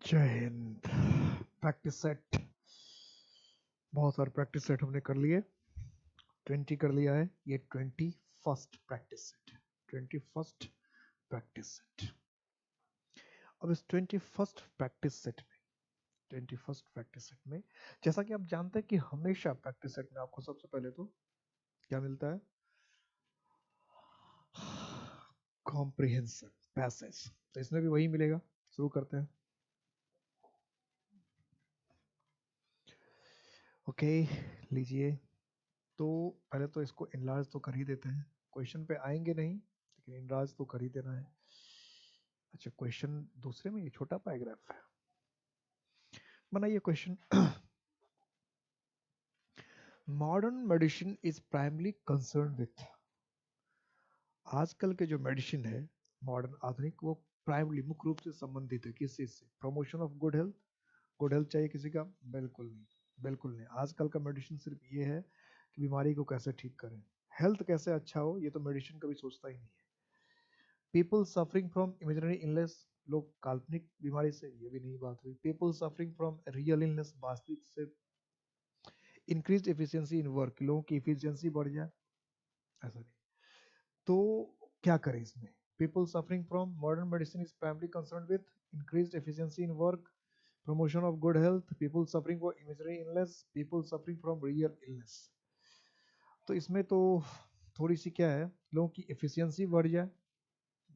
जय Hind. Practice set, बहुत सारे प्रैक्टिस सेट हमने कर लिए। 20 कर लिया है। ये 21st practice set, 21st practice set. अब इस 21st प्रैक्टिस सेट में 21st प्रैक्टिस सेट में जैसा कि आप जानते हैं कि हमेशा प्रैक्टिस सेट में आपको सबसे पहले तो क्या मिलता है? Comprehension passage. तो इसमें भी वही मिलेगा। शुरू करते हैं। ओके, लीजिए। तो पहले तो इसको इनलार्ज तो कर ही देते हैं। क्वेश्चन पे आएंगे नहीं, लेकिन इनलार्ज तो कर ही देना है। अच्छा, क्वेश्चन दूसरे में ये छोटा पैराग्राफ है। बनाइए question. Modern medicine is primarily concern with. आजकल के जो मेडिसिन है मॉडर्न आधुनिक, वो प्राइमली मुख्य रूप से संबंधित है किस चीज से? Promotion of good health. Good health चाहिए किसी का? बिल्कुल नहीं, बिल्कुल नहीं। आजकल का मेडिसिन सिर्फ ये है कि बीमारी को कैसे ठीक करें, हेल्थ कैसे अच्छा हो, ये तो मेडिसिन कभी सोचता ही नहीं है। People suffering from imaginary illness, लोग काल्पनिक बीमारी से, ये भी नहीं बात हुई। People suffering from real illness, वास्तविक से। इंक्रीज एफिशिएंसी इन वर्क, लोगों की एफिशिएंसी बढ़ जाए, ऐसा नहीं। तो क्या करें इसमें? People suffering from modern medicine is primary concern with increase efficiency in work, promotion of good health, people suffering from imaginary illness, people suffering from real illness. तो इसमें तो थोड़ी सी क्या है, लोगों की एफिशिएंसी बढ़ जाए,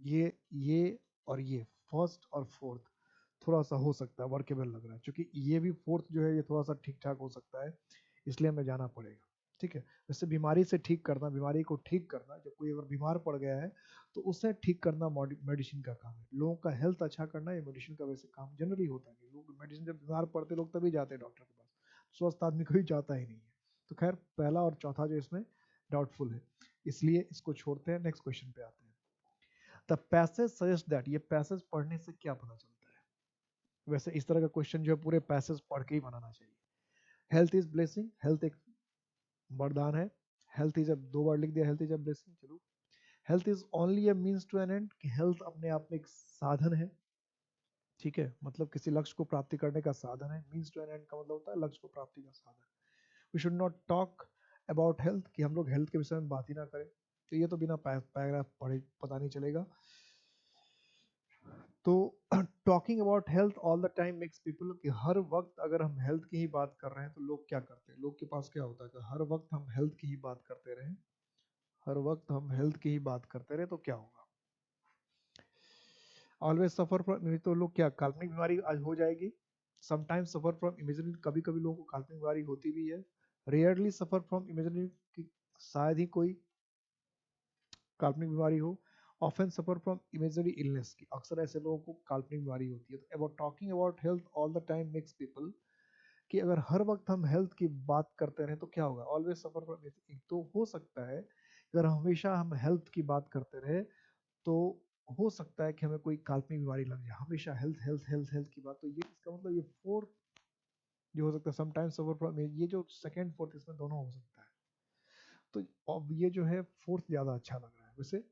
ये और ये फर्स्ट और फोर्थ थोड़ा सा हो सकता है वर्केबल लग रहा है, क्योंकि ये भी फोर्थ जो है ये थोड़ा सा ठीक ठाक हो सकता है, इसलिए हमें जाना पड़ेगा। ठीक है। वैसे बीमारी से ठीक करना, बीमारी को ठीक करना, जब कोई अगर बीमार पड़ गया है तो उसे ठीक करना मेडिसिन का काम है। लोगों का हेल्थ अच्छा करना ये मेडिसिन का वैसे काम जनरली होता है। लोग मेडिसिन, जब बीमार पड़ते लोग तभी जाते हैं डॉक्टर के पास, स्वस्थ आदमी कोई जाता ही नहीं है। तो खैर, पहला और चौथा जो इसमें डाउटफुल है, इसलिए इसको छोड़ते हैं। नेक्स्ट क्वेश्चन पे आते हैं। द पैसेज सजेस्ट दैट, ये पैसेज पढ़ने से क्या पता चलता है? वैसे इस तरह का क्वेश्चन जो है पूरे पैसेज पढ़ के ही बनाना चाहिए। हेल्थ इज ब्लेसिंग, हेल्थ एक वरदान है। हेल्थ इज, अब दो बार लिख दिया हेल्थ इज अ ब्लेसिंग। चलो, health is only a means to an end, कि हेल्थ अपने आप में एक साधन है। ठीक है, मतलब किसी लक्ष्य को प्राप्ति करने का साधन है। मींस टू एन एंड का मतलब होता है लक्ष्य को प्राप्ति का साधन। We should not talk about health, कि हम लोग हेल्थ के विषय में बात ही ना करें। तो ये तो बिना पैराग्राफ पढ़े पता नहीं चलेगा। तो talking about health all the time makes people, कि हर वक्त अगर हम हेल्थ की ही बात कर रहे हैं तो लोग क्या करते हैं? लोग के पास क्या होता है कि हर वक्त हम हेल्थ की ही बात करते रहे, हर वक्त हम हेल्थ की ही बात करते रहे तो क्या होगा? ऑलवेज सफर फ्रॉम, तो लोग क्या काल्पनिक बीमारी आज हो जाएगी। समटाइम्स सफर फ्रॉम इमेजिनरी, कभी कभी लोगों को काल्पनिक बीमारी होती भी है। रेयरली सफर फ्रॉम इमेजिनरी, कि शायद ही कोई काल्पनिक बीमारी हो। Often suffer from imaginary illness, की अक्सर ऐसे लोगों को काल्पनिक बीमारी होती है। तो about talking about health all the time makes people, कि अगर हर वक्त हम हेल्थ की बात करते रहें तो क्या होगा? ऑलवेज सफर फ्रॉम, तो हो सकता है अगर हमेशा हम हेल्थ की बात करते रहे तो हो सकता है कि हमें कोई काल्पनिक बीमारी लग जाए। हमेशा हेल्थ हेल्थ हेल्थ हेल्थ की बात, तो ये इसका मतलब ये फोर्थ जो हो सकता है, समटाइम्स सफर फ्रॉम, ये जो सेकंड फोर्थ इसमें दोनों हो सकता है। तो अब ये जो है फोर्थ ज़्यादा अच्छा लग रहा है। वैसे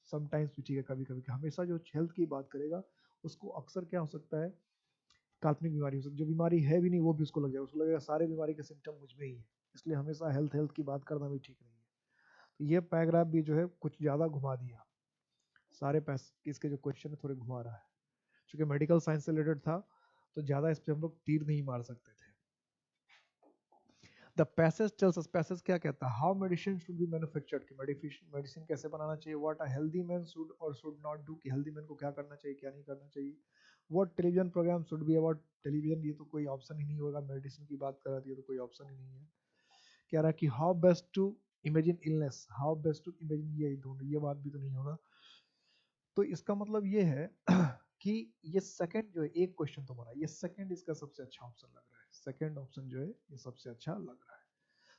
समटाइम्स भी ठीक है, कभी कभी। हमेशा जो हेल्थ की बात करेगा उसको अक्सर क्या हो सकता है, काल्पनिक बीमारी हो सकती है। जो बीमारी है भी नहीं वो भी उसको लग जाएगा, उसको लगेगा सारे बीमारी के सिम्टम मुझ में ही है। इसलिए हमेशा हेल्थ हेल्थ की बात करना भी ठीक नहीं है। तो ये पैराग्राफ भी जो है कुछ ज़्यादा घुमा दिया, सारे इसके जो क्वेश्चन है थोड़े घुमा रहा है। चूंकि मेडिकल साइंस से रिलेटेड था तो ज़्यादा इस पर हम लोग तीर नहीं मार सकते थे। The passage tells us, passage क्या कहता है? How medicine should be manufactured, कि मेडिसिन कैसे बनाना चाहिए। What a healthy man should और शुड नॉट डू, कि हेल्दी मैन को क्या करना चाहिए क्या नहीं करना चाहिए। What television programme should be about television, ये तो कोई ऑप्शन ही नहीं होगा, मेडिसिन की बात कर रही है तो कोई ऑप्शन ही नहीं है। कह रहा है कि how best to imagine illness, how best to imagine, ये दोनों ये बात भी तो नहीं होगा। तो इसका मतलब ये है कि ये सेकंड जो है, एक क्वेश्चन तो बना, ये सेकंड इसका सबसे अच्छा ऑप्शन लग रहा है। सेकंड ऑप्शन जो है ये सबसे अच्छा लग रहा है।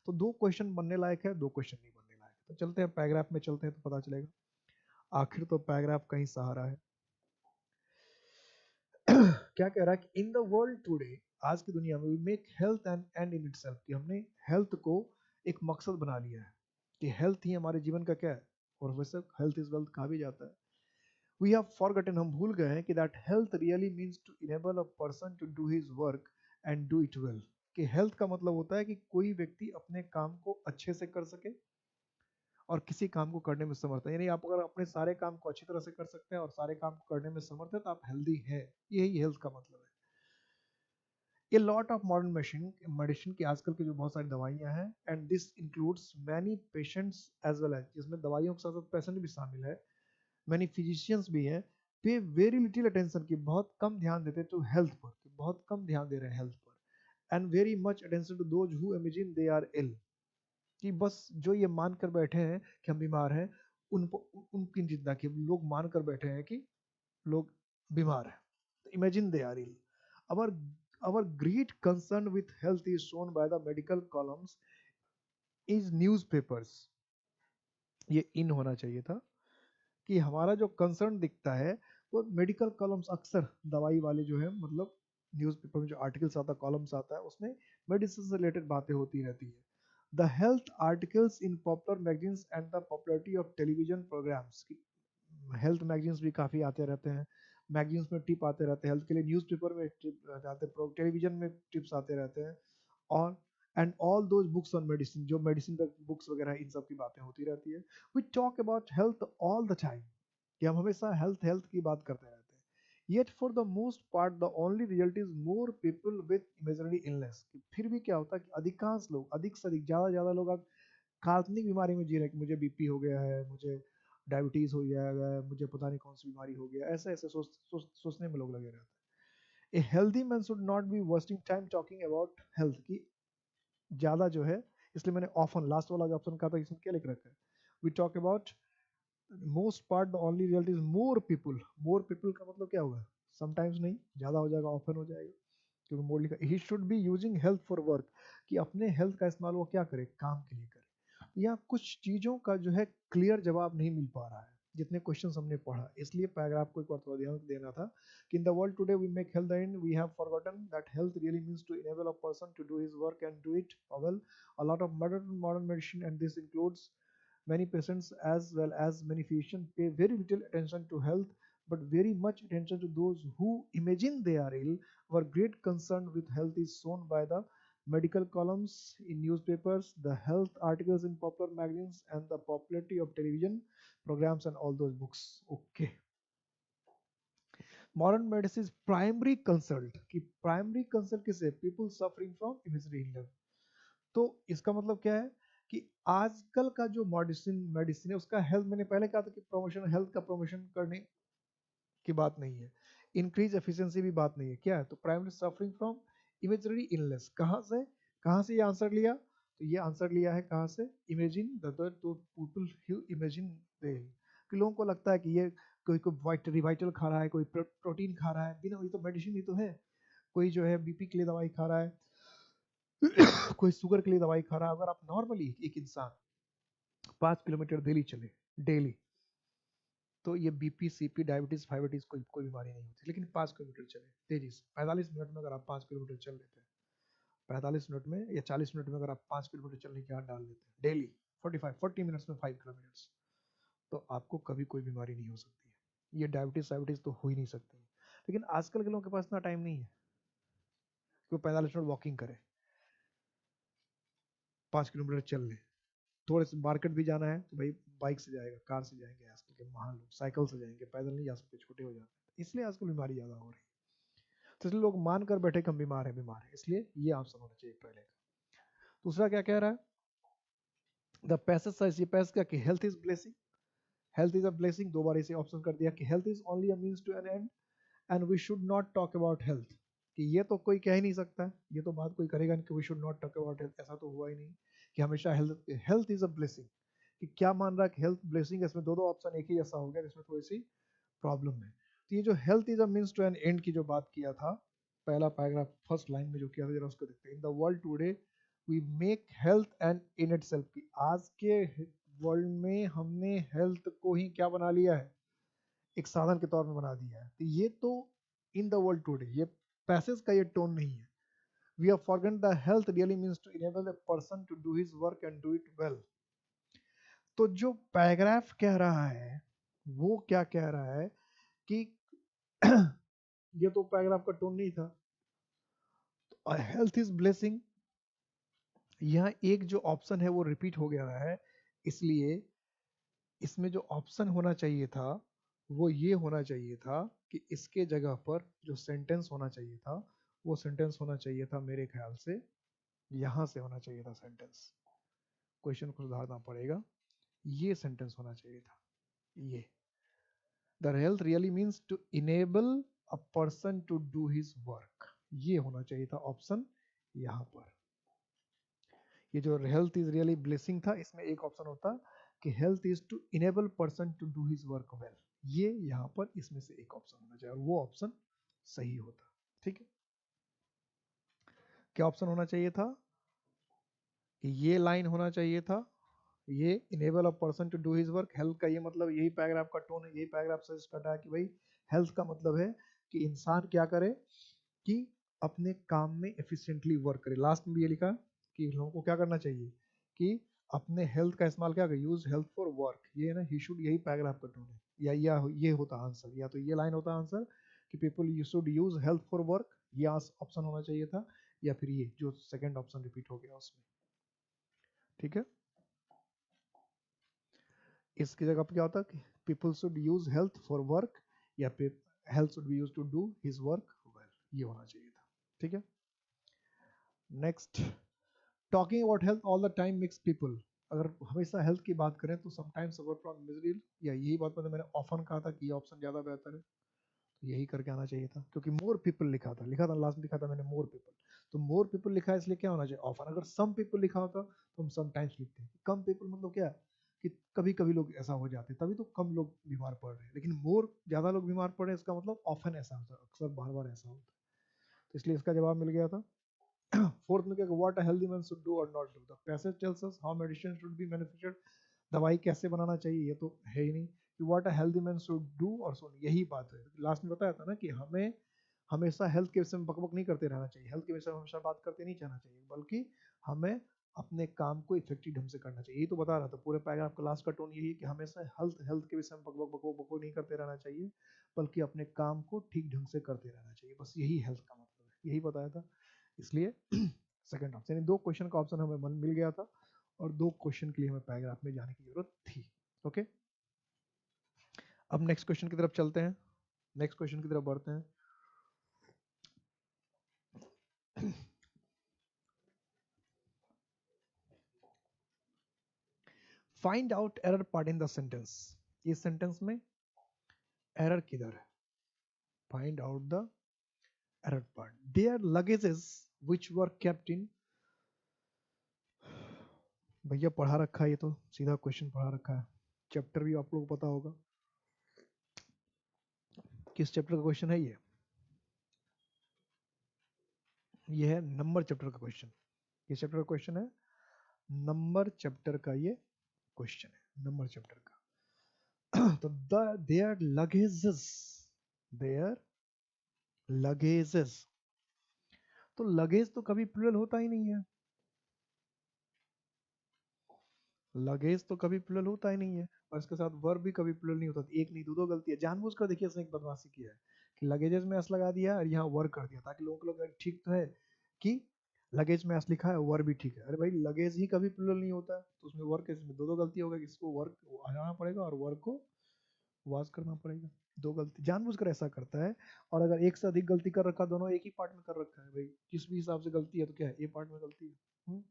तो दो क्वेश्चन बनने लायक है, दो क्वेश्चन नहीं बनने लायक है। तो चलते हैं पैराग्राफ में, चलते हैं तो पता चलेगा। आखिर तो पैराग्राफ का ही सहारा है। क्या कह रहा है कि इन द वर्ल्ड टुडे, आज की दुनिया में, we make health and end in itself, कि हमने हेल्थ को एक मकसद बना लिया है, कि हेल्थ ही हमारे जीवन का क्या है। और वैसे हेल्थ इज वेल्थ कहा भी जाता है। वी हैव फॉरगॉटन, हम भूल गए हैं कि that health really means to enable a person to do his work and do it well. कि हेल्थ का मतलब होता है कि कोई व्यक्ति अपने काम को अच्छे से कर सके और किसी काम को करने में समर्थ है। यानी आप अगर अपने सारे काम को अच्छी तरह से कर सकते हैं और सारे काम को करने में समर्थ है तो आप हेल्दी हैं। यही हेल्थ का मतलब है। A lot of modern medicine की आजकल की जो बहुत सारी दवाइयां हैं, and this includes many patients as well as, जिसमें दवाइयों के साथ साथ पेशेंट भी शामिल है, मैनी फिजिशियंस भी हैं, पे वेरी लिटिल अटेंशन, की बहुत कम ध्यान देते टू हेल्थ पर, कि बहुत कम ध्यान दे रहे हैं हेल्थ पर, and very much attention to those who imagine they are ill, कि बस जो ये मान कर बैठे हैं कि हम बीमार हैं, उनकी चिंता की, लोग मान कर बैठे हैं कि लोग बीमार हैं, imagine they are ill. our our great concern with health is shown by the medical columns is newspapers। ये इन होना चाहिए था, कि हमारा जो कंसर्न दिखता है वो मेडिकल कॉलम्स, अक्सर दवाई वाले जो है, मतलब न्यूज़पेपर में जो आर्टिकल्स आता है, कॉलम्स आता है, उसमें मेडिसिन से रिलेटेड बातें होती रहती है। The health articles in popular magazines and the popularity of television programmes, health magazines भी काफ़ी आते रहते हैं, मैगजीन्स में टिप आते रहते हैं हेल्थ के लिए, न्यूज़पेपर में टिप आते हैं, टेलीविजन में टिप्स आते रहते हैं, और and all those books on medicine, जो मेडिसिन पर बुक्स वगैरह, इन सब की बातें होती रहती है। We talk about health all the time, कि हम हमेशा हेल्थ हेल्थ की बात करते रहते हैं। Yet for the most part the only result is more people with imaginary illness। फिर भी क्या होता है कि अधिकांश लोग, अधिक से अधिक, ज़्यादा ज़्यादा लोग अब काल्पनिक बीमारी में जी रहे हैं, कि मुझे बीपी हो गया है, मुझे डायबिटीज़ हो गया है, मुझे पता नहीं कौन सी बीमारी हो गया, ऐसे ऐसे सोचने में लोग लगे रहते हैं। A healthy man should not be wasting time talking about health, की ज़्यादा जो है, इसलिए मैंने ऑफन लास्ट वाला जो ऑप्शन कहा था, इसमें क्या लिख रखा है, we talk about most part the only result is more people. More people का मतलब क्या होगा, समटाइम्स नहीं, ज़्यादा हो जाएगा, ऑफन हो जाएगा, क्योंकि मोर लिखा। He should be using health for work, कि अपने हेल्थ का इस्तेमाल वो क्या करे, काम के लिए करे। यहाँ कुछ चीज़ों का जो है क्लियर जवाब नहीं मिल पा रहा है, जितने क्वेश्चंस हमने पढ़ा, इसलिए पैराग्राफ को एक बार थोड़ा ध्यान देना था, कि in the world today we make health the end, we have forgotten that health really means to enable a person to do his work and do it well. A lot of modern medicine, and this includes many patients as well as many physicians, pay very little attention to health, but very much attention to those who imagine they are ill. Our great concern with health is shown by the medical columns in newspapers, the health articles in popular magazines, and the popularity of television programs and all those books. Okay. Modern medicine is primary consult, कि primary consult किसे, people suffering from imaginary illness। तो इसका मतलब क्या है, कि आजकल का जो मेडिसिन मेडिसिन है उसका हेल्थ, मैंने पहले कहा था कि प्रमोशन, हेल्थ का प्रमोशन करने की बात नहीं है, इंक्रीज एफिशिएंसी भी बात नहीं है, क्या है, तो primary suffering from imaginary illness. कहाँ से ये आंसर लिया, तो ये आंसर लिया है कहाँ से, इमेजिन द तो पीपल हु इमेजिन दे, कि लोगों को लगता है कि ये कोई कोई रिवाइटल खा रहा है, कोई प्रोटीन खा रहा है, बिना, ये तो मेडिसिन ही तो है, कोई जो है बीपी के लिए दवाई खा रहा है, कोई शुगर के लिए दवाई खा रहा है। अगर आप नॉर्मली एक इंसान 5 किलोमीटर डेली चले, डेली, तो ये बीपी, सीपी, डायबिटीज, फाइबिटीज, कोई बीमारी नहीं होती, लेकिन 5 किलोमीटर चले तेजी से, 45 मिनट में अगर आप 5 किलोमीटर चल लेते हैं, 45 मिनट में या 40 मिनट में अगर आप 5 किलोमीटर चलने की आदत डाल लेते हैं डेली, 40 मिनट्स में 5 किलोमीटर, तो आपको कभी कोई बीमारी नहीं हो सकती है। ये डायबिटीज वाइबिटीज तो हो ही नहीं सकती है। लेकिन आजकल के लोगों के पास इतना टाइम नहीं है कि वो 45 मिनट वॉकिंग करे, 5 किलोमीटर चल ले। थोड़े से मार्केट भी जाना है तो भाई बाइक से जाएगा, कार से जाएंगे, आजकल के महान लोग साइकिल से जाएंगे, पैदल नहीं जा सकते, छोटे हो जाते हैं, इसलिए आजकल बीमारी ज्यादा हो रही है। तो इसलिए लोग मान कर बैठे कि हम बीमार है, बीमार है, इसलिए ये आंसर होना चाहिए पहले का। दूसरा क्या कह रहा है, द पैसेज साइज, ये पैसेज क्या, कि health is blessing, health is a blessing, दो बार इसे ऑप्शन कर दिया, कि health is only a means to an end and we should not talk about health, कि ये तो कोई कह ही नहीं सकता है, ये तो बात कोई करेगा नहीं कि we should not talk about health, ऐसा तो हुआ ही नहीं कि हमेशा health, health is a blessing, कि क्या मान रहा है कि हेल्थ ब्लेसिंग है, इसमें दो दो ऑप्शन एक ही जैसा हो गया, जिसमें थोड़ी सी प्रॉब्लम है। तो ये जो health is a means to an end की जो बात किया था, पहला पैराग्राफ फर्स्ट लाइन में जो किया था, जरा उसको देखते हैं। In the world today we make health end in itself, की आज के वर्ल्ड में हमने हेल्थ को ही क्या बना लिया है, एक साधन के तौर में बना दिया है। तो ये तो इन द वर्ल्ड टुडे, ये पैसेज का ये टोन नहीं है। We have forgotten the health really means to enable a person to do his work and do it well. तो जो पैराग्राफ कह रहा है वो क्या कह रहा है, कि ये तो पैराग्राफ का टोन नहीं था। हेल्थ इज ब्लेसिंग, यहाँ एक जो ऑप्शन है वो रिपीट हो गया है, इसलिए इसमें जो ऑप्शन होना चाहिए था वो ये होना चाहिए था कि इसके जगह पर जो सेंटेंस होना चाहिए था वो सेंटेंस होना चाहिए था मेरे ख्याल से यहां से होना चाहिए था सेंटेंस। क्वेश्चन को सुधारना पड़ेगा, ये सेंटेंस होना चाहिए था। ये the health really means to enable a person to do his work, ये होना चाहिए था ऑप्शन यहाँ पर। ये जो हेल्थ इज रियली ब्लेसिंग था इसमें एक ऑप्शन होता कि health is to enable person to do his work well, ये यहाँ पर इसमें से एक ऑप्शन होना चाहिए और वो ऑप्शन सही होता। ठीक है, क्या ऑप्शन होना चाहिए था? ये लाइन होना चाहिए था, ये enable a person to do his work. Health का ये मतलब, यही पैराग्राफ का टोन है, यही पैराग्राफ सजेस्ट करता है कि भाई हेल्थ का मतलब है कि इंसान क्या करे कि अपने काम में एफिशिएंटली वर्क करे। लास्ट में भी ये लिखा कि लोगों को क्या करना चाहिए कि अपने हेल्थ का इस्तेमाल क्या करे, यूज हेल्थ फॉर वर्क, ये ना ही शुड, यही पैराग्राफ का टोन है। या ये होता आंसर, या तो ये लाइन होता आंसर कि people you should use health for work, ये ऑप्शन होना चाहिए था, या फिर ये जो सेकंड ऑप्शन रिपीट हो गया उसमें। ठीक है, इसकी जगह पे क्या होता है, people should use health for work, या health should be use to do his work well, ये होना चाहिए था। ठीक है, next, talking about health all the time makes people, अगर हमेशा हेल्थ की बात करें तो समटाइम्स सफर फ्रॉम मिजरी, या यही बात मैंने ऑफन कहा था कि ये ऑप्शन ज्यादा बेहतर है, तो यही करके आना चाहिए था, क्योंकि मोर पीपल लिखा था लास्ट में, लिखा था मैंने मोर पीपल, तो मोर पीपल लिखा है इसलिए क्या होना चाहिए ऑफन। अगर सम पीपल लिखा होता तो हम समटाइम्स लिखते हैं। कम पीपल मतलब क्या है कि कभी कभी लोग ऐसा हो जाते, तभी तो कम लोग बीमार पड़ रहे हैं, लेकिन मोर ज्यादा लोग बीमार पड़ रहे हैं इसका मतलब ऑफन ऐसा होता है, अक्सर बार बार ऐसा होता है, तो इसलिए इसका जवाब मिल गया था। फोर्थ में क्या, what a healthy man should do और not do, the passage tells us how medicine should be manufactured, दवाई कैसे बनाना चाहिए ये तो है ही नहीं, कि what a healthy man should do और शुड, यही बात है। लास्ट में बताया था ना कि हमें हमेशा हेल्थ के विषय में बकबक नहीं करते रहना चाहिए, हेल्थ के विषय में हमेशा बात करते नहीं रहना चाहिए, बल्कि हमें अपने काम को इफेक्टिव ढंग से करना चाहिए, यही तो बता रहा था। पूरे पैराग्राफ का लास्ट का टोन यही है कि हमेशा हेल्थ हेल्थ के विषय में बकबक बकबक बकबक नहीं करते रहना चाहिए, बल्कि अपने काम को ठीक ढंग से करते रहना चाहिए, बस यही हेल्थ का मतलब है, यही बताया था। इसलिए सेकंड ऑप्शन, यानी दो क्वेश्चन का ऑप्शन हमें मन मिल गया था और दो क्वेश्चन के लिए हमें पैराग्राफ में जाने की जरूरत थी। ओके, अब नेक्स्ट क्वेश्चन की तरफ चलते हैं, नेक्स्ट क्वेश्चन की तरफ बढ़ते हैं। Find out error part in the sentence, इस सेंटेंस में एरर किधर है, find out the error part. Their luggages which were kept in, भैया पढ़ा रखा है, ये तो सीधा क्वेश्चन पढ़ा रखा है, चैप्टर भी आप लोगों को पता होगा, किस चैप्टर का क्वेश्चन है ये है नंबर चैप्टर का क्वेश्चन। किस चैप्टर का क्वेश्चन है? नंबर चैप्टर का ये क्वेश्चन है, नंबर चैप्टर का। तो देयर लगेजेस, देयर लगेजेस, तो लगेज तो कभी प्लूरल होता ही नहीं है, लगेज तो कभी प्लूरल होता ही नहीं है, और इसके साथ वर्ब भी कभी प्लूरल नहीं होता। एक नहीं दो गलती है, जानबूझकर देखिए इसने एक बदमाशी किया है कि लगेजेस में एस लगा दिया और यहाँ वर्क कर दिया, ताकि लोगों को लगे ठीक तो है कि लगेज में एस लिखा है, वर्ब भी ठीक है। अरे भाई लगेज ही कभी प्लूरल नहीं होता है, तो उसमें वर्क कैसे, दो गलती होगा, इसको वर्क हटाना पड़ेगा और वर्क को वाज करना पड़ेगा, दो गलती जानबूझकर ऐसा करता है। और अगर एक से अधिक गलती कर रखा, दोनों एक ही पार्ट में कर रखा है, भाई किस भी हिसाब से गलती है तो क्या है, ए पार्ट में गलती है।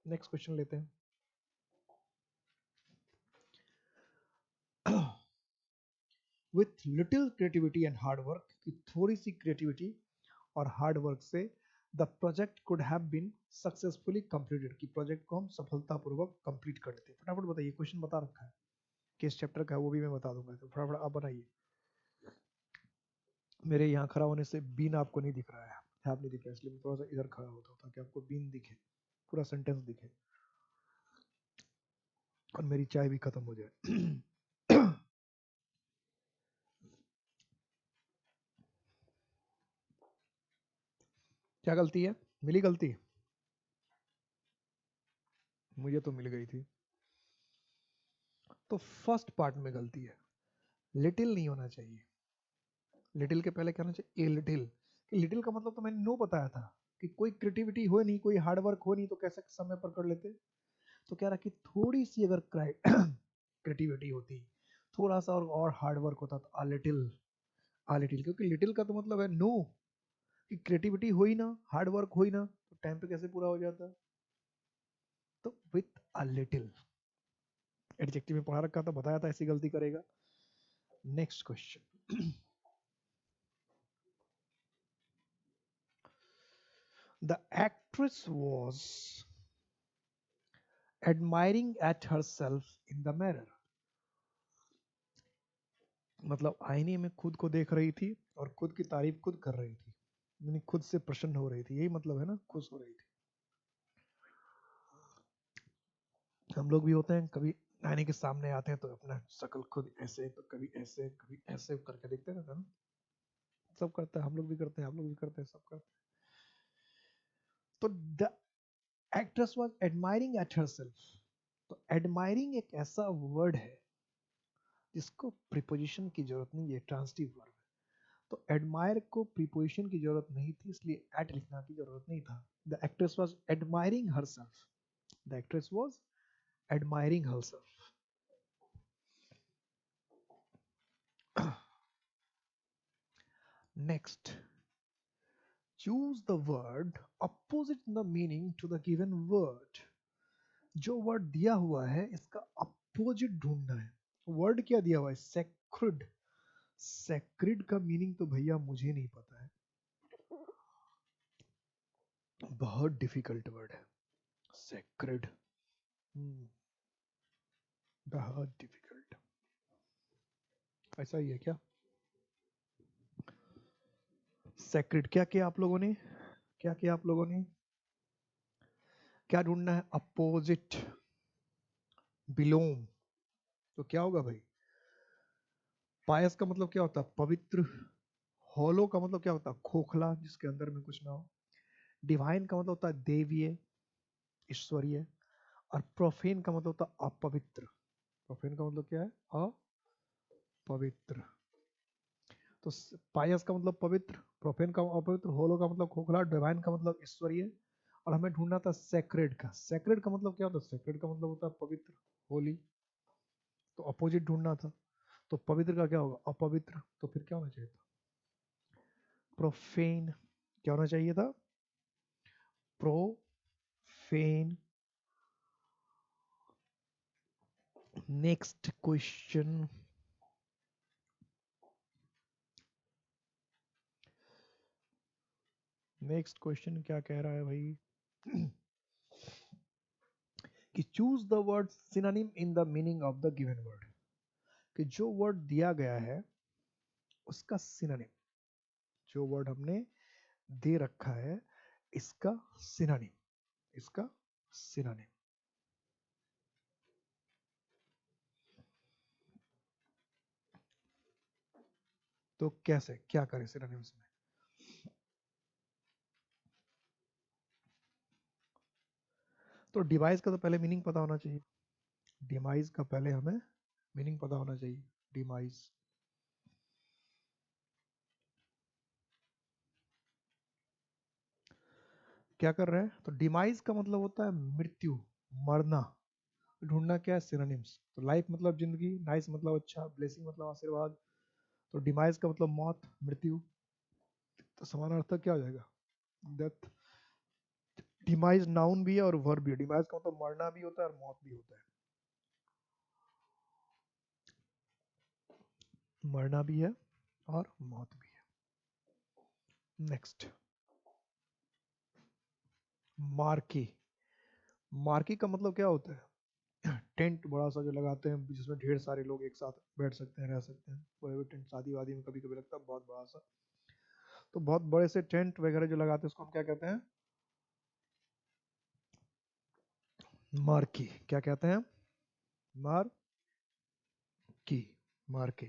नेक्स्ट क्वेश्चन लेते हैं। With little creativity and hard work, की थोड़ी सी क्रिएटिविटी और हार्ड वर्क से the project could have been successfully completed, की प्रोजेक्ट को हम सफलतापूर्वक कंप्लीट कर लेते। फटाफट बताइए, क्वेश्चन बता रखा है किस चैप्टर का है वो भी मैं बता दूंगा, तो फटाफट आप बनाइए। मेरे यहाँ खड़ा होने से बीन आपको नहीं दिख रहा है, टैब नहीं दिख रहा है, इसलिए मैं थोड़ा सा इधर खड़ा होता हूँ ताकि आपको बीन दिखे, पूरा सेंटेंस दिखे और मेरी चाय भी खत्म हो जाए। क्या गलती है, मिली गलती? मुझे तो मिल गई थी। तो फर्स्ट पार्ट में गलती है, लिटिल नहीं होना चाहिए। लिटिल के पहले क्या होना चाहिए, ए लिटिल। कि लिटिल का मतलब तो मैंने नो बताया था कि कोई क्रिएटिविटी हो नहीं, कोई हार्ड वर्क हो नहीं, तो कैसे समय पर कर लेते। तो कह रहा कि थोड़ी सी अगर क्रिएटिविटी होती, थोड़ा सा और हार्ड वर्क होता तो आ लिटिल, क्योंकि लिटिल का तो मतलब है नो, कि क्रिएटिविटी हो ही ना, हार्ड वर्क हो ही ना, तो टाइम पे कैसे पूरा हो जाता। तो विथ अ लिटिल एडजेक्टिव में पढ़ा रखा था, बताया था ऐसी गलती करेगा। Next question, the actress was admiring at herself in the mirror, मतलब आईने में खुद को देख रही थी और खुद की तारीफ खुद कर रही थी, यानी खुद से प्रसन्न हो रही थी, यही मतलब है ना, खुश हो रही थी। हम लोग भी होते हैं, कभी आईने के सामने आते हैं तो अपना शक्ल खुद ऐसे, तो कभी ऐसे करके देखते हैं ना, सब करता है, हम लोग भी करते हैं, आप लोग भी करते हैं, सब करते हैं। तो the actress was admiring at herself, तो एडमायरिंग एक ऐसा वर्ड है जिसको प्रीपोजिशन की जरूरत नहीं है, ट्रांसिटिव वर्ब। तो एडमायर को प्रीपोजिशन की जरूरत नहीं थी, इसलिए एट लिखना की जरूरत नहीं था। The actress was admiring herself, the actress was admiring herself. Next, choose the word opposite the meaning to the given word. जो वर्ड दिया हुआ है इसका अपोजिट ढूंढना है। वर्ड क्या दिया हुआ है, सेक्रेड। सेक्रेड का मीनिंग तो भैया मुझे नहीं पता है, बहुत डिफिकल्ट वर्ड है सेक्रेड, बहुत डिफिकल्ट। ऐसा ही है क्या, सेक्रेड क्या किया आप लोगों ने, क्या किया आप लोगों ने, क्या ढूंढना है, अपोजिट, बिलोम। तो क्या होगा भाई, पायस का मतलब क्या होता है, पवित्र। होलो का मतलब क्या होता है, खोखला, जिसके अंदर में कुछ ना हो। डिवाइन का मतलब होता है देवीय, ईश्वरीय। और प्रोफेन का मतलब होता है अपवित्र। प्रोफेन का मतलब क्या है, अपवित्र। तो पायस का मतलब पवित्र, प्रोफेन का अपवित्र, होलो का मतलब खोखला, डिवाइन का मतलब ईश्वरीय। और हमें ढूंढना था सेक्रेड का। सेक्रेड का मतलब क्या होता है, सेक्रेड का मतलब होता है पवित्र, होली। तो अपोजिट ढूंढना था, तो पवित्र का क्या होगा, अपवित्र। तो फिर क्या होना चाहिए था, प्रोफेन। क्या होना चाहिए था, profane. Next question, next question क्या कह रहा है भाई, कि choose the word synonym in the meaning of the given word. कि जो वर्ड दिया गया है उसका सिनोनिम, जो वर्ड हमने दे रखा है इसका सिनोनिम, इसका सिनोनिम। तो कैसे क्या करें सिनोनिम्स में, तो डिवाइस का तो पहले मीनिंग पता होना चाहिए, डिवाइस का पहले हमें मीनिंग पता होना चाहिए, डिवाइस। क्या कर रहे हैं, तो डिमाइस का मतलब होता है मृत्यु, मरना। ढूंढना क्या है, सिनोनिम्स। तो लाइफ मतलब जिंदगी, नाइस मतलब अच्छा, ब्लेसिंग मतलब आशीर्वाद। तो डिमाइस का मतलब मौत, मृत्यु। तो समानार्थक क्या हो जाएगा, डेथ। डिमाइस नाउन भी है और वर्ब भी है। डिमाइस का मतलब मरना भी होता है और मौत भी होता है, मरना भी है और मौत भी है। Next, marquee. मार्की का मतलब क्या होता है, टेंट बड़ा सा जो लगाते हैं जिसमें ढेर सारे लोग एक साथ बैठ सकते हैं, रह सकते हैं। बड़े बड़े टेंट शादी वादी में कभी कभी लगता है, बहुत बड़ा सा। तो बहुत बड़े से टेंट वगैरह जो लगाते हैं उसको हम क्या कहते हैं, मार्की। क्या कहते हैं, मार्की, मार्की।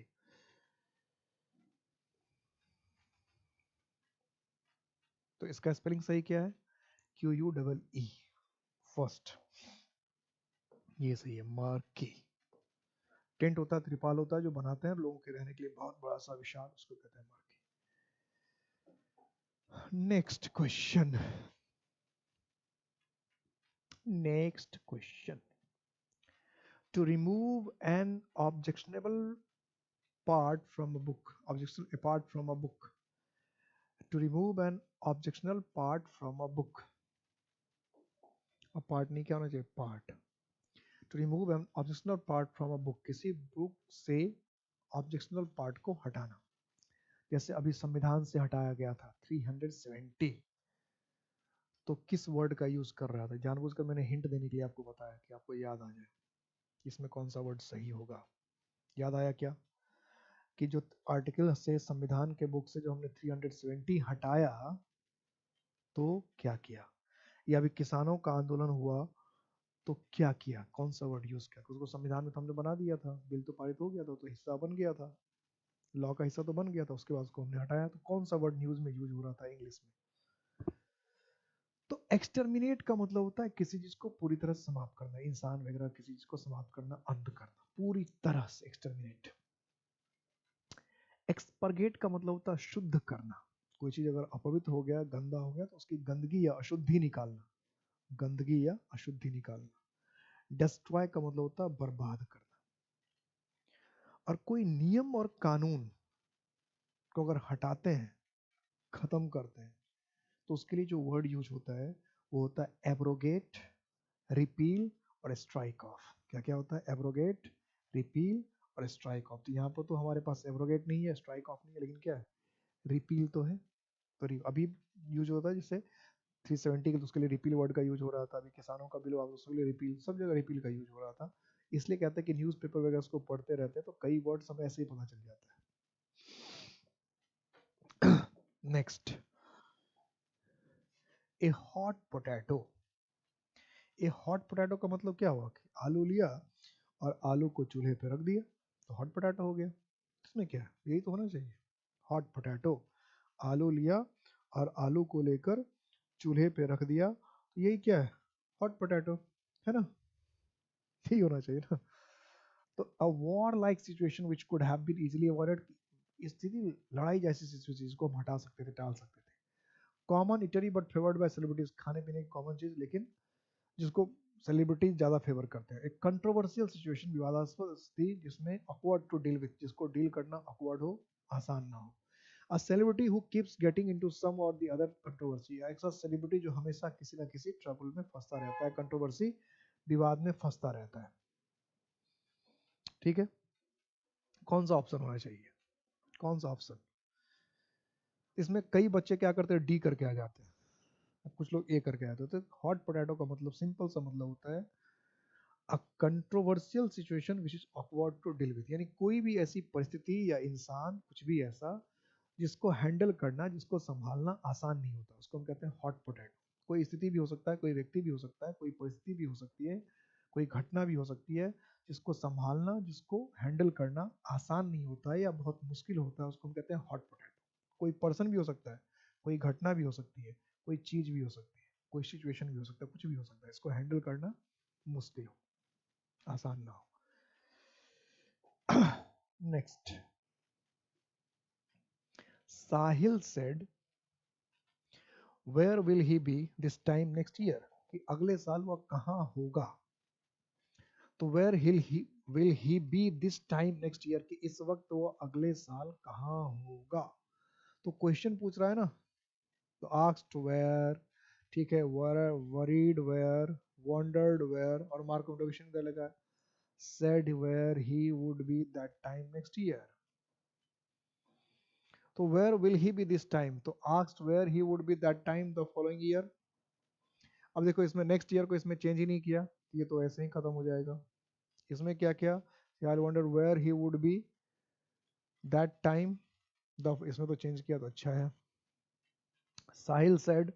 तो इसका स्पेलिंग सही क्या है, QUEE फर्स्ट, ये सही है, मार्की। टेंट होता है, त्रिपाल होता है जो बनाते हैं लोगों के रहने के लिए, बहुत बड़ा सा विशाल, उसको कहते हैं marquee. Next question, next question. To remove an objectionable part from a book, objection apart from a book, to remove an objectionable part from a book, a part नहीं क्या होना चाहिए, part, to remove an objectionable part from a book, किसी book से objectional part को हटाना। जैसे अभी संविधान से हटाया गया था 370, तो किस वर्ड का यूज कर रहा था, जानबूझकर मैंने हिंट देने के लिए आपको बताया कि आपको याद आ जाए इसमें कौन सा वर्ड सही होगा। याद आया क्या कि जो आर्टिकल से संविधान के बुक से जो हमने 370 हटाया तो क्या किया, या अभी किसानों का आंदोलन हुआ तो क्या किया, कौन सा वर्ड यूज किया, उसको संविधान में तो हमने बना दिया था, बिल तो पारित हो गया था, तो हिस्सा बन गया था, लॉ का हिस्सा तो बन गया था, उसके बाद उसको हमने हटाया, तो कौन सा वर्ड न्यूज में यूज हो रहा था इंग्लिश में। तो एक्सटर्मिनेट का मतलब होता है किसी चीज को पूरी तरह समाप्त करना, इंसान वगैरह किसी चीज को समाप्त करना, अंत करना पूरी तरह से, एक्सटर्मिनेट। एक्सपर्गेट का मतलब होता है शुद्ध करना, कोई चीज अगर अपवित्र हो गया, गंदा हो गया, तो उसकी गंदगी या अशुद्धि निकालना, गंदगी या अशुद्धि निकालना। डिस्ट्रॉय का मतलब होता है बर्बाद करना। और कोई नियम और कानून को अगर हटाते हैं, खत्म करते हैं, तो उसके लिए जो वर्ड यूज होता है वो होता है एब्रोगेट, रिपील और स्ट्राइक ऑफ। क्या क्या होता है, एब्रोगेट, रिपील और स्ट्राइक ऑफ। तो यहाँ पर तो हमारे पास एब्रोगेट नहीं है, स्ट्राइक ऑफ नहीं है, लेकिन क्या है, रिपील तो है। तो अभी यूज होता है जिससे 370 के, तो उसके लिए रिपील वर्ड का यूज हो रहा था, अभी किसानों का बिल हुआ तो उसके लिए रिपील, सब जगह रिपील का यूज हो रहा था। इसलिए कहते हैं कि न्यूज़पेपर वगैरह उसको पढ़ते रहते हैं तो कई वर्ड्स हमें ऐसे ही पता चल जाता है। नेक्स्ट, ए हॉट पोटैटो। ए हॉट पोटैटो का मतलब क्या हुआ कि आलू लिया और आलू को चूल्हे पे रख दिया तो हॉट पोटैटो हो गया। इसमें क्या है, यही तो होना चाहिए, हॉट पोटैटो। आलू लिया और आलू को लेकर चूल्हे पे रख दिया तो यही क्या है, हॉट पोटैटो, है ना, यही होना चाहिए ना। तो a war like situation which could have been easily avoided, स्थिति, लड़ाई जैसी सिचुएशन को हम हटा सकते थे, टाल सकते थे। Common eatery but favoured by celebrities, खाने पीने की कॉमन चीज लेकिन जिसको सेलिब्रिटीज ज्यादा फेवर करते हैं। एक कंट्रोवर्शियल सिचुएशन, विवादास्पद स्थिति जिसमें awkward टू डील विथ, जिसको डील करना awkward हो, आसान ना हो। A celebrity who keeps getting into some or the other controversy, एक ऐसा सेलिब्रिटी जो हमेशा किसी ना किसी ट्रबल में फंसता रहता है, कंट्रोवर्सी, विवाद में फंसता रहता है। ठीक है, कौन सा ऑप्शन होना चाहिए, कौन सा ऑप्शन। इसमें कई बच्चे क्या करते हैं, डी करके आ जाते हैं, कुछ लोग ए करके आते हैं। तो हॉट पोटैटो का मतलब सिंपल सा मतलब होता है a controversial situation which is awkward to deal with, यानी कोई भी ऐसी परिस्थिति या इंसान, कुछ भी ऐसा जिसको हैंडल करना, जिसको संभालना आसान नहीं होता, उसको हम कहते हैं हॉट पोटैटो। कोई स्थिति भी हो सकता है, कोई व्यक्ति भी हो सकता है, कोई परिस्थिति भी हो सकती है, कोई घटना भी हो सकती है जिसको संभालना, जिसको हैंडल करना आसान नहीं होता है या बहुत मुश्किल होता है, उसको हम कहते हैं हॉट पोटैटो। कोई पर्सन भी हो सकता है, कोई घटना भी हो सकती है, कोई चीज भी हो सकती है, कोई सिचुएशन भी हो सकता है, कुछ भी हो सकता है, इसको हैंडल करना मुश्किल हो, आसान ना हो। Next, Sahil said where will he be this time next year, कि अगले साल वह कहाँ होगा। तो where will he be this time next year, कि इस वक्त वो अगले साल कहाँ होगा। तो क्वेश्चन पूछ रहा है ना, तो आस्क्ड वेयर, ठीक है, वरीड वेयर, वंडर्ड वेयर, और मार्क ऑफ इंटरोगेशन क्या लगा, said where he would be that time next year। तो where will he be this time, तो asked where he would be that time the following year। अब देखो इसमें next year को इसमें चेंज ही नहीं किया, ये तो ऐसे ही खत्म हो जाएगा। इसमें क्या किया, I wonder where he would be that time, the, इसमें तो चेंज किया तो अच्छा है। Sahil said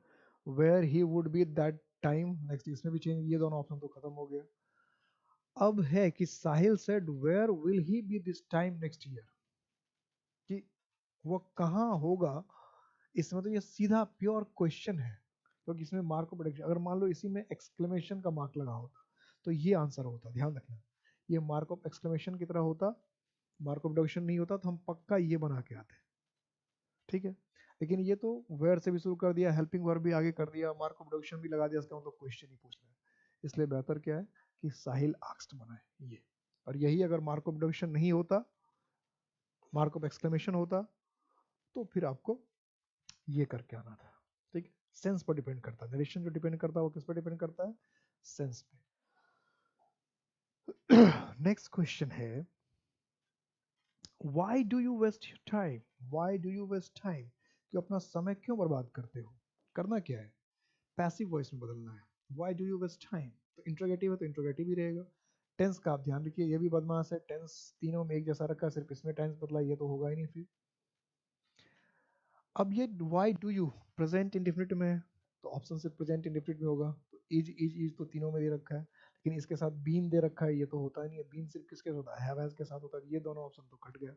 where he would be that time next, इसमें भी चेंज, ये दोनों ऑप्शन तो खत्म हो गया। अब है कि Sahil said where will he be this time next year, कि वो कहाँ होगा। इसमें तो ये सीधा प्योर क्वेश्चन है, क्योंकि इसमें मार्क को प्रेडिक्शन, अगर मान लो इसी में एक्सक्लेमेशन का मार्क लगा होता तो ये आंसर होता, ध्यान रखना, ये मार्क ऑफ एक्सक्लेमेशन की तरह होता, मार्क ऑफ डिडक्शन नहीं होता तो हम पक्का ये बना के आते, ठीक है। लेकिन ये तो वेयर से भी शुरू कर दिया, हेल्पिंग वर्ब भी आगे कर दिया, मार्क ऑफ डिडक्शन भी लगा दिया, इसका मतलब क्वेश्चन ही पूछ रहे हैं। इसलिए बेहतर क्या है कि साहिल आस्क्ड बनाए ये, और यही अगर मार्क ऑफ डिडक्शन नहीं होता, मार्क ऑफ एक्सक्लेमेशन होता, तो फिर आपको ये करके आना था, ठीक है। सेंस पर डिपेंड करता है, नरेशन जो डिपेंड करता है वो किस पर डिपेंड करता है, सेंस पे। नेक्स्ट क्वेश्चन है, why do you waste your time, why do you waste time, कि अपना समय क्यों बर्बाद करते हो, करना क्या है, पैसिव वॉइस में बदलना है। why do you waste time, तो इंट्रोगेटिव है तो इंट्रोगेटिव ही रहेगा। टेंस का आप ध्यान रखिए, ये भी बदमाश है, टेंस तीनों में एक जैसा रखा, सिर्फ इसमें टेंस बदला, ये तो होगा ही नहीं फिर। अब ये why do you present indefinite में है, तो ऑप्शन से प्रेजेंट इंडेफिनिट में होगा, तो इज तो तीनों में दे रखा है, लेकिन इसके साथ बीन दे रखा है, ये तो होता ही नहीं है, बीन सिर्फ किसके साथ होता है, हैव हैज के साथ होता है, ये दोनों ऑप्शन तो कट गया,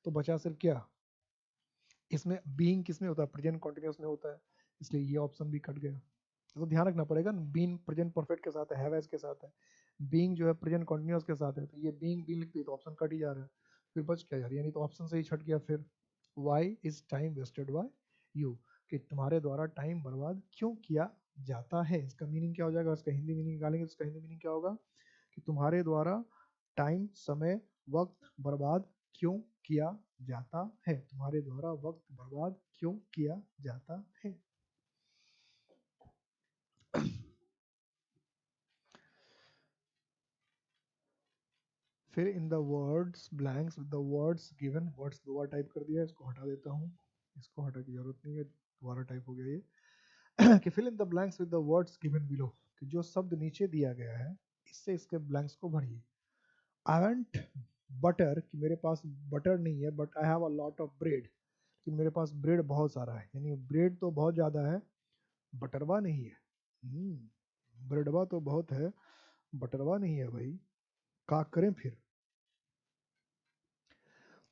तो बचा सिर्फ क्या, इसमें बीइंग किसमें होता है, प्रेजेंट कॉन्टिन्यूअस में होता है, इसलिए ये ऑप्शन भी कट गया। तो ध्यान रखना पड़ेगा, बीइंग प्रेजेंट परफेक्ट के साथ है, हैव हैज के साथ है, बीइंग जो है प्रेजेंट कॉन्टिन्यूअस के साथ है, तो ये बीइंग बीइंग लिखते तो ऑप्शन कट ही जा रहा है, फिर बच क्या यार, यानी तो ऑप्शन से ही छट गया फिर। Why is time wasted by you, कि तुम्हारे द्वारा टाइम बर्बाद क्यों किया जाता है, इसका मीनिंग क्या हो जाएगा, इसका हिंदी मीनिंग निकालेंगे, इसका हिंदी मीनिंग क्या होगा कि तुम्हारे द्वारा टाइम, समय, वक्त बर्बाद क्यों किया जाता है, तुम्हारे द्वारा वक्त बर्बाद क्यों किया जाता है। फिर in the words blanks with the words given, words दो बार टाइप कर दिया, इसको हटा देता हूँ, इसको हटा की जरूरत नहीं है, दोबारा टाइप हो गया ये। कि fill in the blanks with the words given below, कि जो शब्द नीचे दिया गया है इससे इसके ब्लैंक्स को भरिए। आई वांट बटर, कि मेरे पास बटर नहीं है, but I have a lot of bread, कि मेरे पास ब्रेड बहुत सारा है, यानी ब्रेड तो बहुत ज्यादा है, बटरवा नहीं है। ब्रेडवा तो बहुत है, बटरवा नहीं है भाई, का करें फिर।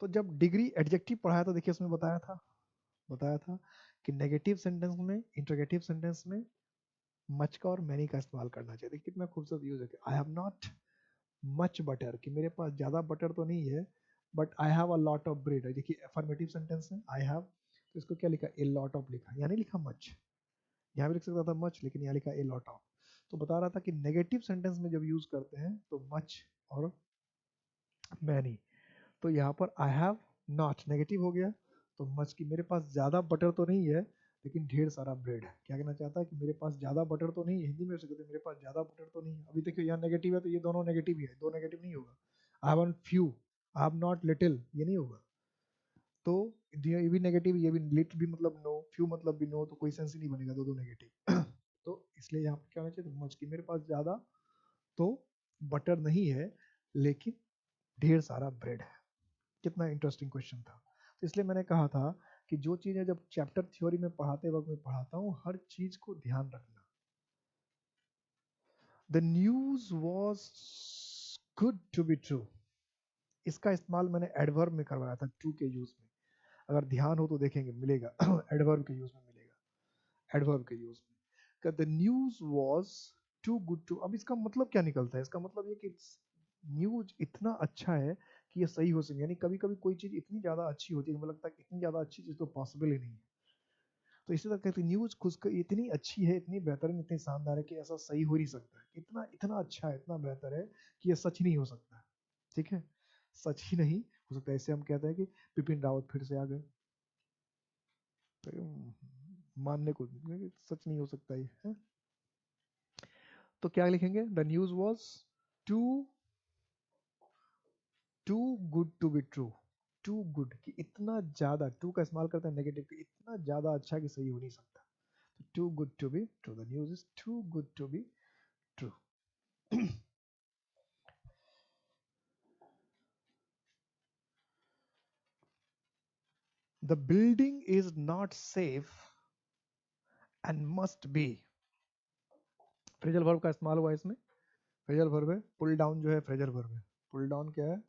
तो जब डिग्री एडजेक्टिव पढ़ाया था, देखिए उसमें बताया था कि नेगेटिव सेंटेंस में, इंटरोगेटिव सेंटेंस में मच का और मैनी का इस्तेमाल करना चाहिए। देखिए कितना खूबसूरत यूज है, I have not much butter, कि मेरे पास ज्यादा बटर तो नहीं है, but I have a lot of bread है। देखिए अफर्मेटिव सेंटेंस है, आई हैव, तो इसको क्या लिखा, ए लॉट ऑफ लिखा, यहाँ नहीं लिखा मच, यहाँ भी लिख सकता था मच, लेकिन यहाँ लिखा ए लॉट ऑफ। तो बता रहा था कि नेगेटिव सेंटेंस में जब यूज करते हैं तो मच और मैनी, तो यहाँ पर आई हैव नॉट नेगेटिव हो गया, तो मच की मेरे पास ज़्यादा बटर तो नहीं है लेकिन ढेर सारा ब्रेड है। क्या कहना चाहता है कि मेरे पास ज़्यादा बटर तो नहीं है, हिंदी में से कहते हैं मेरे पास ज़्यादा बटर तो नहीं है। अभी देखिए यहाँ नेगेटिव है तो ये दोनों नेगेटिव ही है, दो नेगेटिव नहीं होगा। I have few, I have not little, ये नहीं होगा। तो ये भी नेगेटिव, ये भी, लिटिल भी मतलब नो, फ्यू मतलब भी नो, तो कोई सेंस ही नहीं बनेगा दो दो नेगेटिव। तो इसलिए यहाँ पर क्या होना चाहिए, तो मच की मेरे पास ज़्यादा तो बटर नहीं है लेकिन ढेर सारा ब्रेड है। कितना इंटरेस्टिंग क्वेश्चन था। तो इसलिए मैंने कहा था कि जो चीजें जब चैप्टर थ्योरी में पढ़ाते वक्त मैं पढ़ाता हूँ, हर चीज को ध्यान रखना। The news was good to be true, इसका इस्तेमाल मैंने एडवर्ब में करवाया था, टू के यूज में, अगर ध्यान हो तो देखेंगे मिलेगा। एडवर्ब के यूज में मिलेगा, एडवर्ब के यूज में। The news was too good to, अब इसका मतलब क्या निकलता है, इसका मतलब ये कि न्यूज इतना अच्छा है कि ये सही हो सके, यानी कभी कभी कोई चीज इतनी ज्यादा अच्छी होती है, मुझे लगता है कि इतनी ज्यादा अच्छी चीज तो पॉसिबल ही नहीं है। तो इसी तरह कहते हैं न्यूज खुद इतनी अच्छी है, इतनी बेहतरीन, इतनी शानदार है कि ऐसा सही हो नहीं सकता है, इतना इतना अच्छा है, इतना बेहतर है कि ये सच नहीं हो सकता है। ठीक है, सच ही नहीं हो सकता। ऐसे हम कहते हैं कि बिपिन रावत फिर से आ गए, तो मानने को सच नहीं हो सकता ये है। तो क्या लिखेंगे, the news was too too good to be true, too good कि इतना ज्यादा, टू का इस्तेमाल करते हैं नेगेटिव कि इतना ज्यादा अच्छा कि सही हो नहीं सकता, तो too good to be true, the news is too good to be true. The building is not safe and must be, phrasal verb का इस्तेमाल हुआ इसमें, फ्रेजल वर्ब है, पुल डाउन जो है फ्रेजल वर्ब है, पुल डाउन क्या है,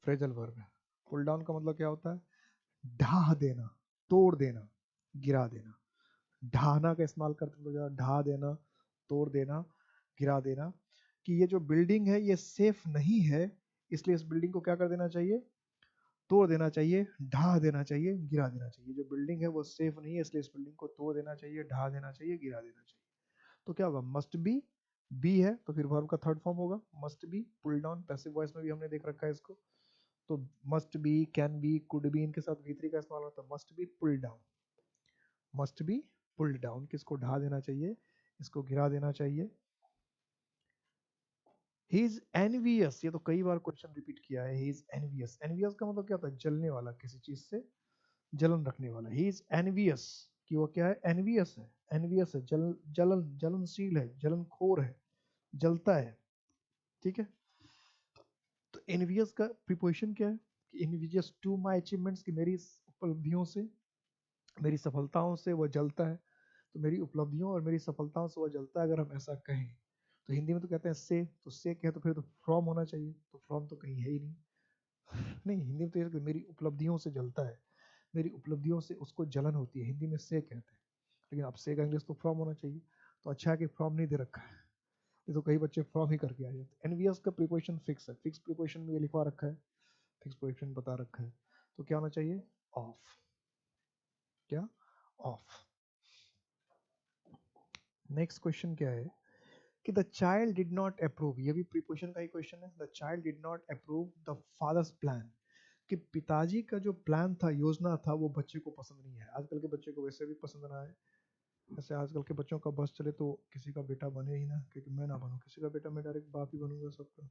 फ्रेजल वर्ब है। पुल डाउन का मतलब क्या होता है, ढा देना, तोड़ देना, गिरा देना। ढाना का इस्तेमाल करते हैं तो ढा देना, तोड़ देना, गिरा देना, कि ये जो बिल्डिंग है ये सेफ नहीं है, इसलिए इस बिल्डिंग को क्या कर देना चाहिए, तोड़ देना चाहिए, ढा देना चाहिए, गिरा देना चाहिए। जो बिल्डिंग है वो सेफ नहीं है, इसलिए इस बिल्डिंग को तोड़ देना चाहिए, ढा देना चाहिए, गिरा देना चाहिए। तो क्या होगा, मस्ट बी, बी है तो फिर वर्ब का थर्ड फॉर्म होगा must be, pull down, passive voice में भी हमने देख रखा है इसको। तो must be, can be, could be, इनके साथ V3 का इस्तेमाल होता है। Must be pull down, must be pulled down, किसको ढा देना चाहिए, इसको गिरा देना चाहिए। ही इज एनवियस, ये तो कई बार क्वेश्चन रिपीट किया है। ही इज एनवियस, एनवियस का मतलब क्या होता है, जलने वाला, किसी चीज से जलन रखने वाला। ही इज एनवियस कि वो क्या है, एनवियस है, एनवियस है, जलनशील है, जलनखोर है, जलता है। ठीक है, तो एनवियस का प्रीपोजिशन क्या है कि एनवियस टू माय अचीवमेंट्स, कि मेरी उपलब्धियों से, मेरी सफलताओं से वो जलता है। तो मेरी उपलब्धियों और मेरी सफलताओं से वो जलता है, अगर हम ऐसा कहें तो हिंदी में तो कहते हैं से, तो से कहे तो फिर तो फ्रॉम होना चाहिए, तो फ्रॉम तो कहीं है ही नहीं। नहीं, हिंदी में तो ये मेरी उपलब्धियों से जलता है, मेरी उपलब्धियों से उसको जलन होती है, हिंदी में से कहते हैं, लेकिन अब से का इंग्लिश तो फ्रॉम होना चाहिए। तो अच्छा है कि फ्रॉम नहीं दे रखा है, ये तो कई बच्चे फ्रॉम ही करके आ जाते हैं। एनवीएस का प्रीपोजिशन फिक्स है, फिक्स प्रीपोजिशन में ये लिखवा रखा है, फिक्स प्रीपोजिशन बता रखा है। तो क्या होना चाहिए, ऑफ, क्या, ऑफ। नेक्स्ट क्वेश्चन क्या है कि the child did not approve, ये भी प्रीपोजिशन का ही क्वेश्चन है। The child did not approve the father's plan, कि पिताजी का जो प्लान था, योजना था, वो बच्चे को पसंद नहीं है। आजकल के बच्चे को वैसे भी पसंद ना है, ऐसे आजकल के बच्चों का बस चले तो किसी का बेटा बने ही ना, क्योंकि मैं ना बनूं किसी का बेटा, मैं डायरेक्ट बाप ही बनूंगा सबका,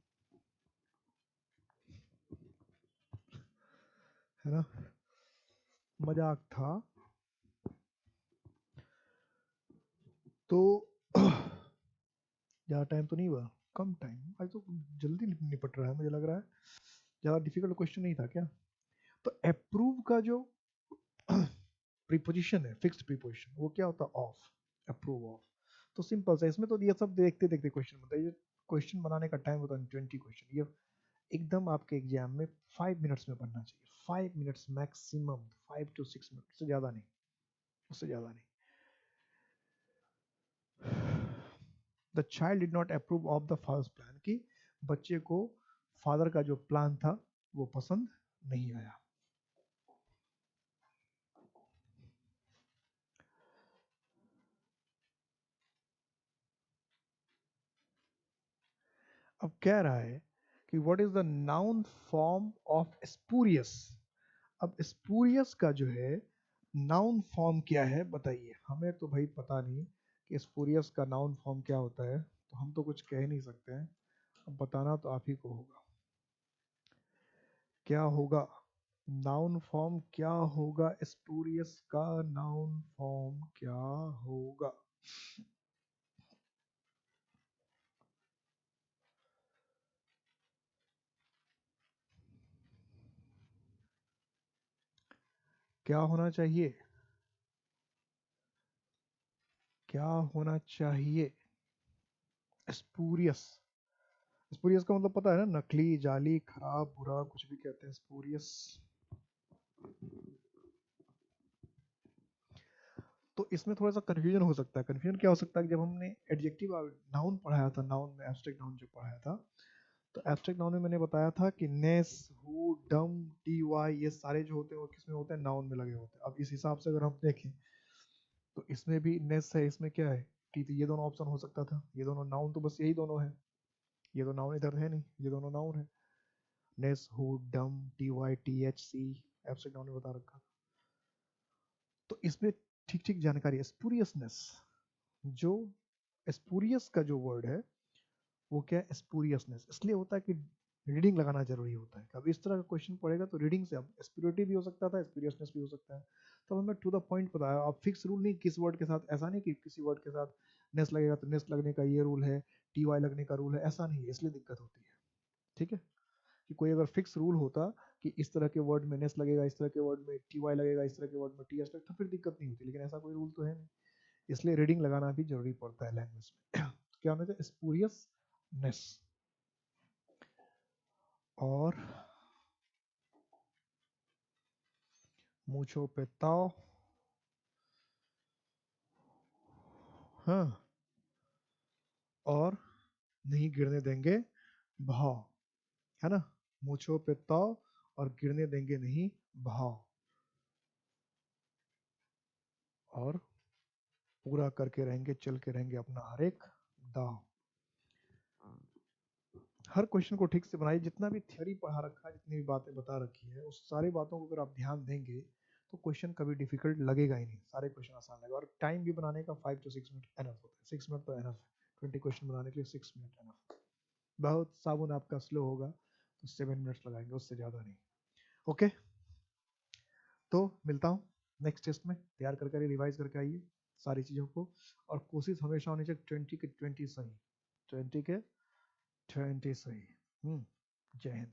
है ना। मजाक था। तो ज़्यादा टाइम तो नहीं हुआ, कम टाइम आज तो, जल्दी निपट रहा है मुझे लग रहा है, ज़्यादा डिफिकल्ट क्वेश्चन नहीं था क्या। तो अप्रूव का जो प्रीपोजिशन है, फिक्स्ड प्रीपोजिशन, वो क्या होता है, ऑफ, अप्रूव ऑफ। तो सिंपल सा, इसमें तो ये सब देखते देखते क्वेश्चन बनता है। ये क्वेश्चन बनाने का टाइम होता है 20 क्वेश्चन, ये एकदम आपके एग्जाम में 5 मिनट्स में बनना चाहिए, 5 मिनट्स मैक्सिमम, 5 to 6 मिनट, उससे ज़्यादा नहीं, उससे ज़्यादा नहीं। The child did not approve of the father's plan, कि बच्चे को फादर का जो प्लान था वो पसंद नहीं आया। अब कह रहा है कि what is the noun form of spurious. अब स्पूरियस का जो है नाउन फॉर्म क्या है बताइए। हमें तो भाई पता नहीं कि स्पूरियस का नाउन फॉर्म क्या होता है, तो हम तो कुछ कह नहीं सकते हैं। अब बताना तो आप ही को होगा, क्या होगा नाउन फॉर्म, क्या होगा स्पूरियस का नाउन फॉर्म, क्या होगा। क्या होना चाहिए, क्या होना चाहिए, स्पूरियस। स्पूरियस का मतलब पता है ना, नकली, जाली, खराब, बुरा, कुछ भी कहते हैं स्पूरियस। तो इसमें थोड़ा सा कन्फ्यूजन हो सकता है। कन्फ्यूजन क्या हो सकता है कि जब हमने एडजेक्टिव नाउन पढ़ाया था, नाउन में एब्स्ट्रैक्ट नाउन जो पढ़ाया था, तो एब्स्ट्रैक्ट नाउन में मैंने बताया था कि नेस, हु, डम, टी वाई, ये सारे जो होते हैं वो किसमें होते हैं, नाउन में लगे होते हैं। अब इस हिसाब से अगर हम देखें तो इसमें भी नेस है, इसमें क्या है, टी, तो ये दोनों ऑप्शन हो सकता था, ये दोनों नाउन तो बस यही दोनों है, ये तो नाउन इधर है नहीं, ये दोनों नाउन है। Ness, hood, dom, T Y, T H C, abstract noun ने बता रखा। तो इसमें ठीक ठीक जानकारी है। स्पूरियसनेस, जो स्पूरियस का जो वर्ड है वो क्या है, स्पूरियसनेस, इसलिए होता है कि रीडिंग लगाना जरूरी होता है। कभी इस तरह का क्वेश्चन पड़ेगा तो रीडिंग से, अब स्पूरिटी भी हो सकता था, स्पूरियसनेस भी हो सकता है। तो हमें टू द पॉइंट बताया। अब फिक्स रूल नहीं, किस वर्ड के साथ, ऐसा नहीं कि किसी वर्ड के साथ नेस लगेगा तो नेस लगने का ये रूल है, टी वाई लगने का रूल है, ऐसा नहीं है, इसलिए दिक्कत होती है। ठीक है, कि कोई अगर फिक्स रूल होता कि इस तरह के वर्ड में नेस लगेगा, इस तरह के वर्ड में टी वाई लगेगा, इस तरह के वर्ड में टी एस लगेगा, तो फिर दिक्कत नहीं होती, लेकिन ऐसा कोई रूल तो है नहीं। इसलिए रीडिंग लगाना भी जरूरी पड़ता है लैंग्वेज में। क्या होना चाहिए, स्पूरियसनेस। और मूछों पे ताव, हाँ, और नहीं गिरने देंगे भाव, है ना, मूछों पे ताव और गिरने देंगे नहीं भाव, और पूरा करके रहेंगे, चल के रहेंगे अपना हर एक दाव। हर क्वेश्चन को ठीक से बनाइए, जितना भी थ्योरी पढ़ा रखा है, जितनी भी बातें बता रखी है, उस सारी बातों को अगर आप ध्यान देंगे तो क्वेश्चन कभी डिफिकल्ट लगेगा ही नहीं, सारे क्वेश्चन आसान लगेगा। और टाइम भी बनाने का 5 to 6 मिनट एनफ होता है, 6 मिनट तो एनफ है, 20 क्वेश्चन बनाने के लिए 6 मिनट एनफ। बहुत साबुन आपका स्लो होगा तो 7 मिनट्स लगाएंगे, उससे ज़्यादा नहीं। ओके, तो मिलता हूँ नेक्स्ट टेस्ट में, तैयार करके रिवाइज करके आइए सारी चीज़ों को, और कोशिश हमेशा होनी चाहिए 20 के 20 सही, 20 के 20 सही। जय हिंद।